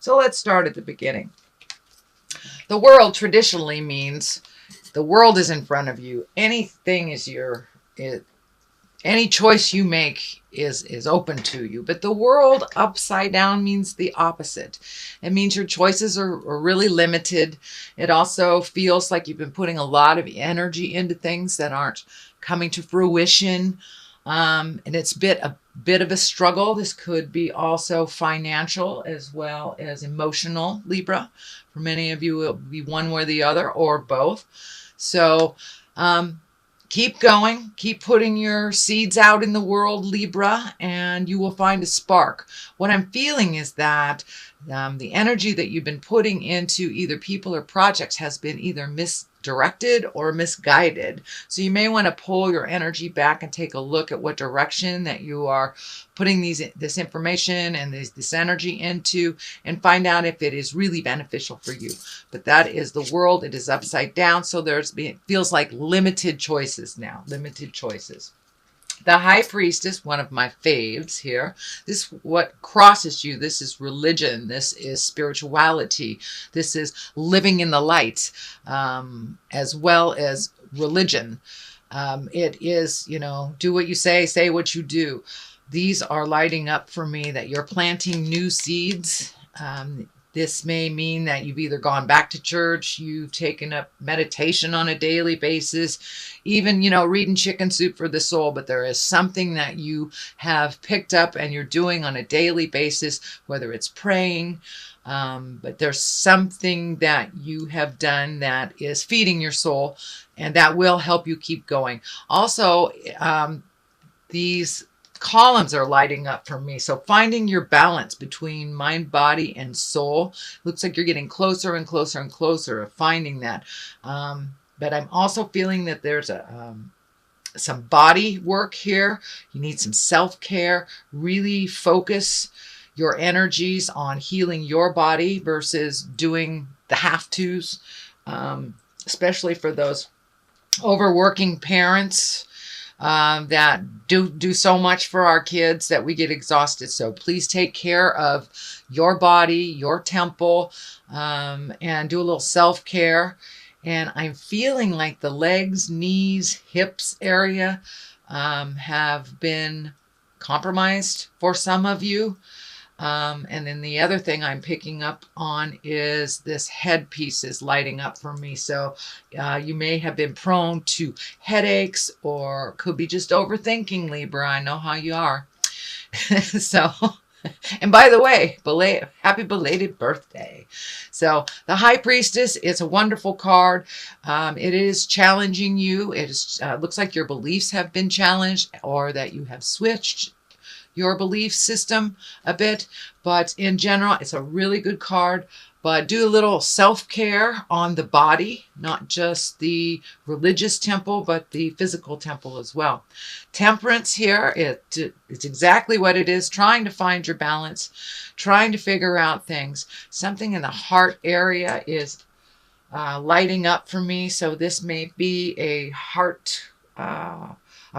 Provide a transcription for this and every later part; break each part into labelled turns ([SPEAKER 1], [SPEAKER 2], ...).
[SPEAKER 1] So let's start at the beginning. The world traditionally means the world is in front of you. Anything is any choice you make is open to you. But the world upside down means the opposite. It means your choices are really limited. It also feels like you've been putting a lot of energy into things that aren't coming to fruition. And it's a bit of a struggle. This could be also financial as well as emotional, Libra. For many of you, it will be one or the other or both. So keep going, keep putting your seeds out in the world, Libra, and you will find a spark. What I'm feeling is that the energy that you've been putting into either people or projects has been either misdirected or misguided. So you may want to pull your energy back and take a look at what direction that you are putting this information and this energy into, and find out if it is really beneficial for you. But that is the world. It is upside down. So it feels like limited choices now, limited choices. The High Priestess, one of my faves here. This what crosses you. This is religion. This is spirituality. This is living in the light, as well as religion. It is, do what you say what you do. These are lighting up for me that you're planting new seeds. This may mean that you've either gone back to church, you've taken up meditation on a daily basis, even, reading Chicken Soup for the Soul, but there is something that you have picked up and you're doing on a daily basis, whether it's praying, but there's something that you have done that is feeding your soul, and that will help you keep going. Also, these columns are lighting up for me. So finding your balance between mind, body, and soul. Looks like you're getting closer and closer and closer of finding that. But I'm also feeling that there's some body work here. You need some self-care. Really focus your energies on healing your body versus doing the have-tos, especially for those overworking parents that do so much for our kids that we get exhausted. So please take care of your body, your temple, and do a little self-care. And I'm feeling like the legs, knees, hips area have been compromised for some of you. And then the other thing I'm picking up on is this headpiece is lighting up for me. So you may have been prone to headaches, or could be just overthinking, Libra. I know how you are. So, and by the way, happy belated birthday. So the High Priestess is a wonderful card. It is challenging you. It is, looks like your beliefs have been challenged, or that you have switched your belief system a bit, but in general, it's a really good card. But do a little self-care on the body, not just the religious temple, but the physical temple as well. Temperance here, it's exactly what it is, trying to find your balance, trying to figure out things. Something in the heart area is lighting up for me, so this may be a heart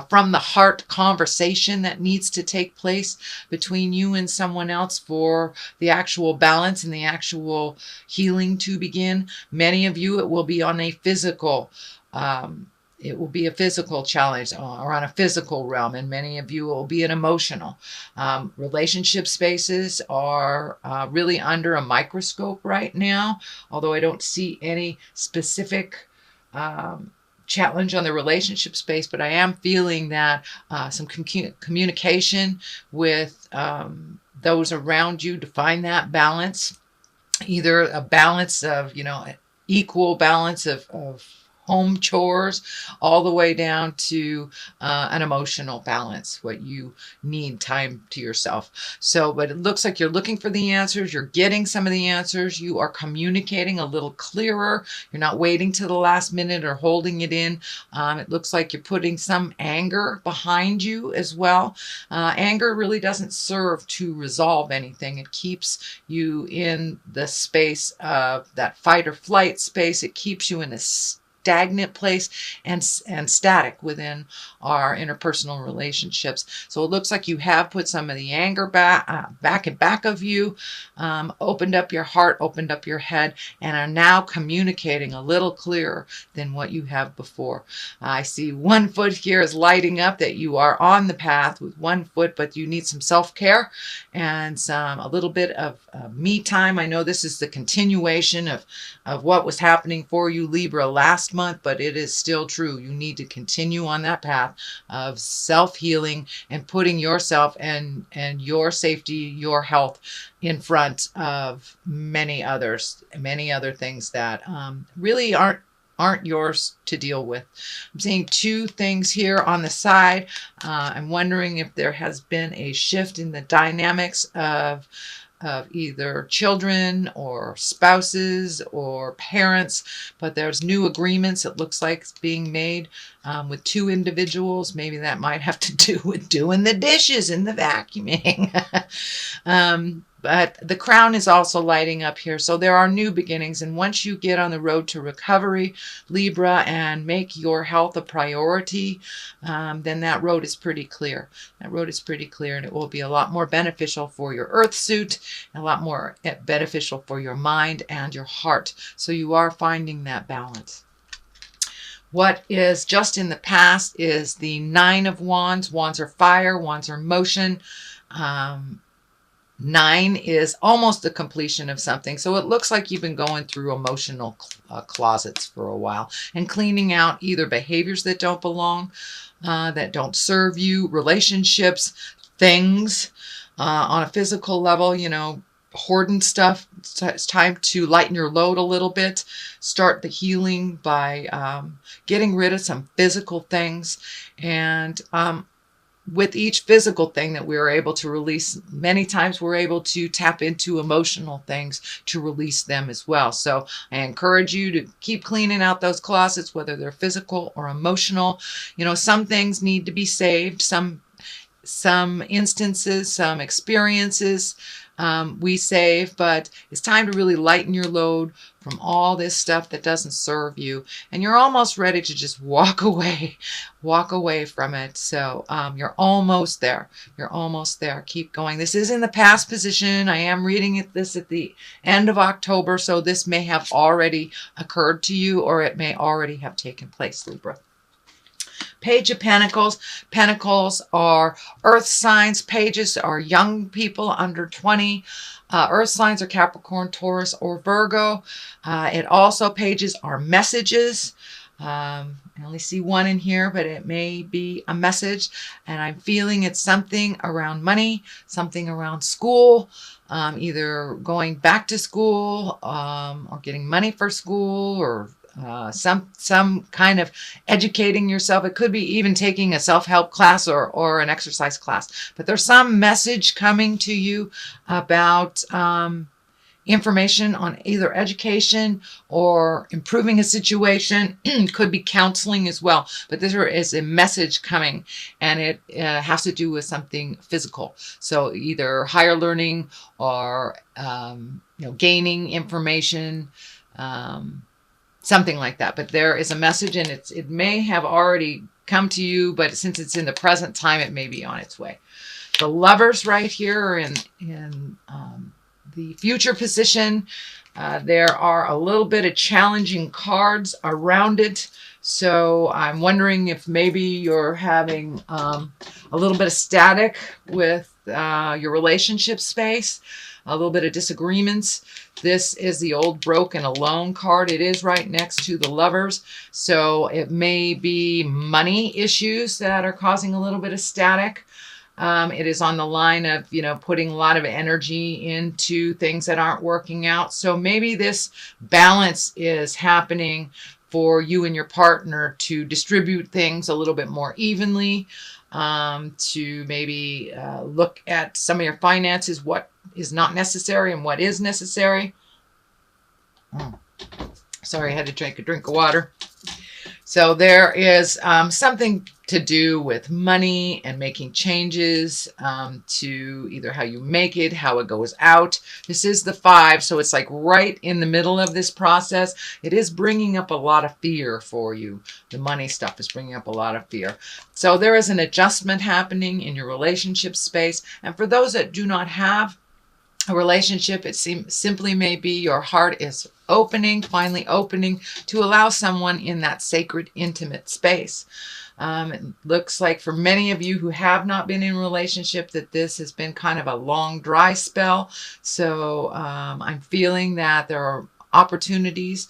[SPEAKER 1] from the heart conversation that needs to take place between you and someone else for the actual balance and the actual healing to begin. Many of you, it will be on a physical, it will be a physical challenge or on a physical realm, and many of you will be an emotional. Relationship spaces are really under a microscope right now, although I don't see any specific challenge on the relationship space, but I am feeling that some communication with those around you to find that balance, either a balance of, equal balance of home chores, all the way down to an emotional balance, what you need time to yourself. So, but it looks like you're looking for the answers. You're getting some of the answers. You are communicating a little clearer. You're not waiting to the last minute or holding it in. It looks like you're putting some anger behind you as well. Anger really doesn't serve to resolve anything. It keeps you in the space of that fight or flight space. It keeps you in a stagnant place and static within our interpersonal relationships. So it looks like you have put some of the anger back and back of you, opened up your heart, opened up your head, and are now communicating a little clearer than what you have before. I see one foot here is lighting up, that you are on the path with one foot, but you need some self-care and a little bit of me time. I know this is the continuation of what was happening for you, Libra, last month, but it is still true. You need to continue on that path of self-healing and putting yourself and your safety, your health in front of many other things that really aren't yours to deal with. I'm seeing two things here on the side. I'm wondering if there has been a shift in the dynamics of either children or spouses or parents, but there's new agreements, it looks like, it's being made with two individuals. Maybe that might have to do with doing the dishes and the vacuuming. But the crown is also lighting up here. So there are new beginnings. And once you get on the road to recovery, Libra, and make your health a priority, then that road is pretty clear. That road is pretty clear, and it will be a lot more beneficial for your earth suit, a lot more beneficial for your mind and your heart. So you are finding that balance. What is just in the past is the Nine of Wands. Wands are fire, wands are motion. 9 is almost the completion of something. So it looks like you've been going through emotional closets for a while and cleaning out either behaviors that don't belong, that don't serve you, relationships, things on a physical level, hoarding stuff. It's time to lighten your load a little bit. Start the healing by getting rid of some physical things. And with each physical thing that we are able to release, many times we're able to tap into emotional things to release them as well. So I encourage you to keep cleaning out those closets, whether they're physical or emotional. Some things need to be saved. Some instances, some experiences we save, but it's time to really lighten your load from all this stuff that doesn't serve you, and you're almost ready to just walk away from it. So you're almost there. Keep going. This is in the past position. I am reading this at the end of October, so this may have already occurred to you, or it may already have taken place, Libra. Page of Pentacles. Pentacles are earth signs. Pages are young people under 20. Earth signs are Capricorn, Taurus, or Virgo. Pages are messages. I only see one in here, but it may be a message. And I'm feeling it's something around money, something around school, either going back to school or getting money for school, or some kind of educating yourself. It could be even taking a self-help class or an exercise class. But there's some message coming to you about information on either education or improving a situation. Could be counseling as well. But there is a message coming, and it has to do with something physical. So either higher learning or gaining information. Something like that. But there is a message, and it may have already come to you, but since it's in the present time, it may be on its way. The Lovers right here are in the future position. There are a little bit of challenging cards around it. So I'm wondering if maybe you're having a little bit of static with your relationship space, a little bit of disagreements. This is the old broken alone card. It is right next to the Lovers. So it may be money issues that are causing a little bit of static. It is on the line of, putting a lot of energy into things that aren't working out. So maybe this balance is happening for you and your partner to distribute things a little bit more evenly, to maybe look at some of your finances, what is not necessary and what is necessary. Sorry, I had to drink a drink of water. So there is something to do with money and making changes to either how you make it, how it goes out. This is the 5, so it's like right in the middle of this process. It is bringing up a lot of fear for you. The money stuff is bringing up a lot of fear. So there is an adjustment happening in your relationship space. And for those that do not have a relationship, it simply may be your heart is opening, finally opening to allow someone in that sacred, intimate space. It looks like for many of you who have not been in a relationship that this has been kind of a long, dry spell. So I'm feeling that there are opportunities,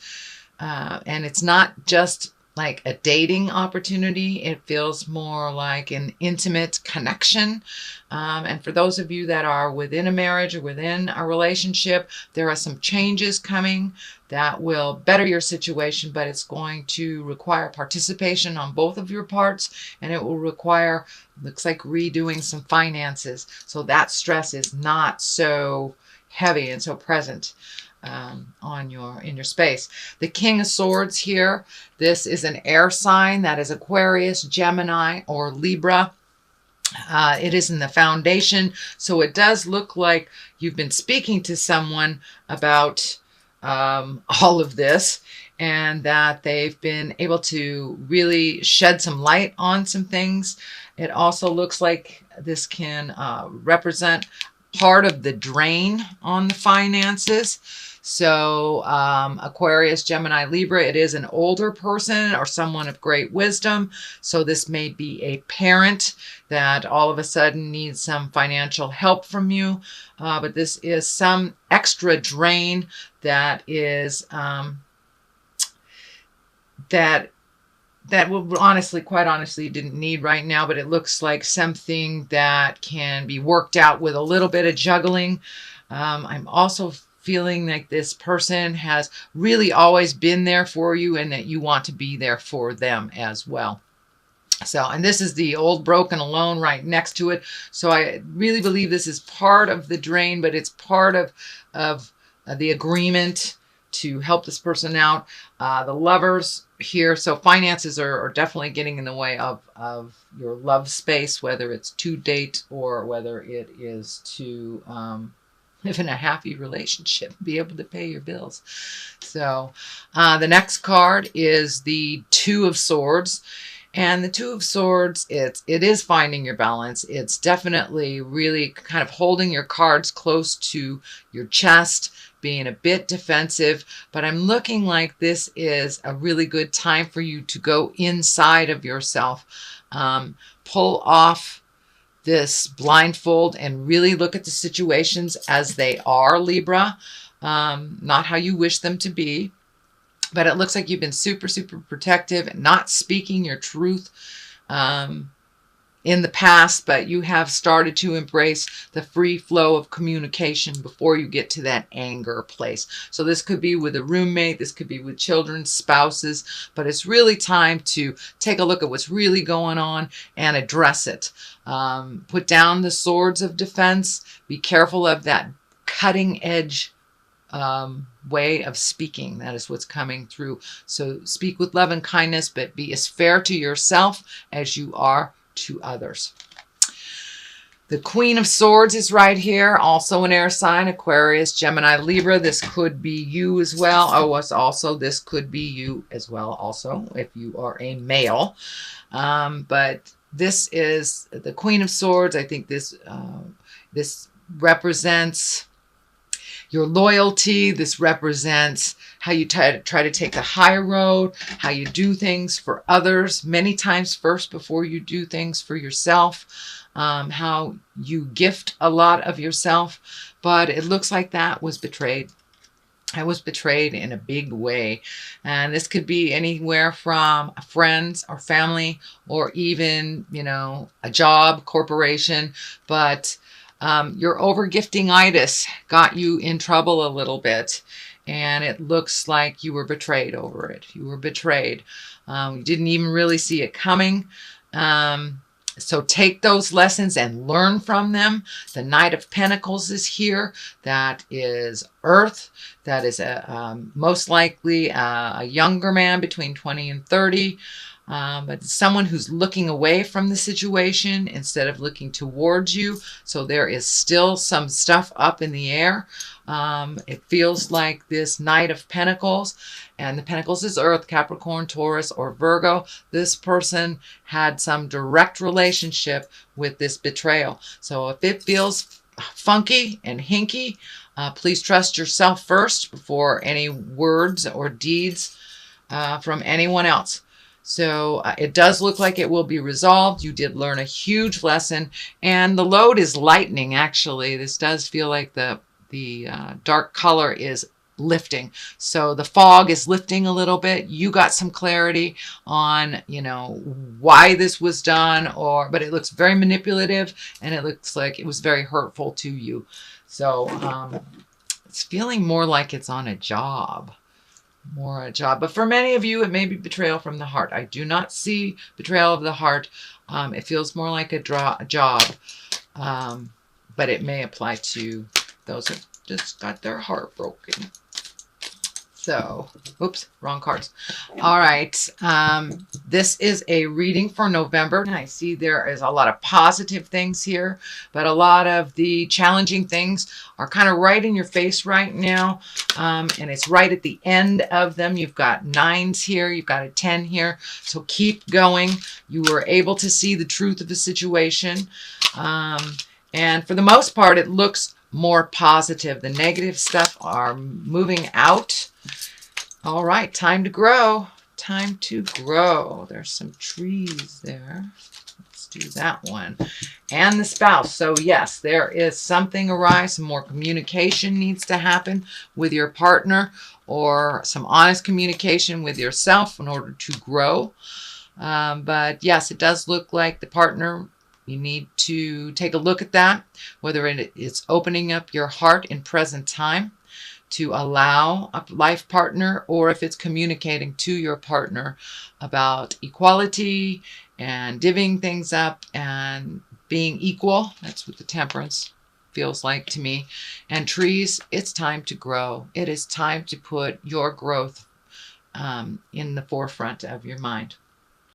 [SPEAKER 1] and it's not just like a dating opportunity. It feels more like an intimate connection. And for those of you that are within a marriage or within a relationship, there are some changes coming that will better your situation, but it's going to require participation on both of your parts, and it will require, looks like, redoing some finances. So that stress is not so heavy and so present in your space. The King of Swords here, this is an air sign. That is Aquarius, Gemini, or Libra. It is in the foundation, so it does look like you've been speaking to someone about all of this, and that they've been able to really shed some light on some things. It also looks like this can represent part of the drain on the finances. So Aquarius, Gemini, Libra, it is an older person or someone of great wisdom. So this may be a parent that all of a sudden needs some financial help from you. But this is some extra drain that is that will honestly, quite honestly, didn't need right now, but it looks like something that can be worked out with a little bit of juggling. I'm also feeling like this person has really always been there for you and that you want to be there for them as well. So, and this is the old broken alone right next to it. So I really believe this is part of the drain, but it's part of the agreement to help this person out. The Lovers here. So finances are definitely getting in the way of your love space, whether it's to date or whether it is to live in a happy relationship, be able to pay your bills. So the next card is the 2 of Swords. And the 2 of Swords, it is finding your balance. It's definitely really kind of holding your cards close to your chest, being a bit defensive. But I'm looking like this is a really good time for you to go inside of yourself, pull off this blindfold and really look at the situations as they are, Libra, not how you wish them to be. But it looks like you've been super, super protective, not speaking your truth in the past, but you have started to embrace the free flow of communication before you get to that anger place. So this could be with a roommate, this could be with children, spouses, but it's really time to take a look at what's really going on and address it. Put down the swords of defense. Be careful of that cutting edge way of speaking. That is what's coming through. So speak with love and kindness, but be as fair to yourself as you are to others. The Queen of Swords is right here, also an air sign, Aquarius, Gemini, Libra. This could be you as well. Oh, this could be you as well also if you are a male. But this is the Queen of Swords. I think this represents your loyalty. This represents how you try to take the high road, how you do things for others, many times first before you do things for yourself, how you gift a lot of yourself. But it looks like that was betrayed. I was betrayed in a big way. And this could be anywhere from friends or family or even, a job, corporation. But your over-gifting-itis got you in trouble a little bit, and it looks like you were betrayed over it. You were betrayed. You didn't even really see it coming. So take those lessons and learn from them. The Knight of Pentacles is here. That is Earth. That is most likely a younger man between 20 and 30. But someone who's looking away from the situation instead of looking towards you. So there is still some stuff up in the air. It feels like this Knight of Pentacles, and the Pentacles is Earth, Capricorn, Taurus, or Virgo. This person had some direct relationship with this betrayal. So if it feels funky and hinky, please trust yourself first before any words or deeds from anyone else. So it does look like it will be resolved. You did learn a huge lesson, and the load is lightening. Actually, this does feel like the dark color is lifting. So the fog is lifting a little bit. You got some clarity on, why this was done, but it looks very manipulative, and it looks like it was very hurtful to you. So it's feeling more like it's on a job. But for many of you, it may be betrayal from the heart. I do not see betrayal of the heart. It feels more like a job, but it may apply to those who just got their heart broken. So, oops, wrong cards. All right. This is a reading for November. I see there is a lot of positive things here, but a lot of the challenging things are kind of right in your face right now. And it's right at the end of them. You've got 9s here. You've got a 10 here. So keep going. You were able to see the truth of the situation. And for the most part, it looks more positive. The negative stuff are moving out. All right, time to grow. Time to grow. There's some trees there. Let's do that one. And the spouse. So yes, there is something arise. Some more communication needs to happen with your partner, or some honest communication with yourself in order to grow. But yes, it does look like the partner, you need to take a look at that, whether it's opening up your heart in present time to allow a life partner, or if it's communicating to your partner about equality and divvying things up and being equal. That's what the Temperance feels like to me. And trees, it's time to grow. It is time to put your growth in the forefront of your mind.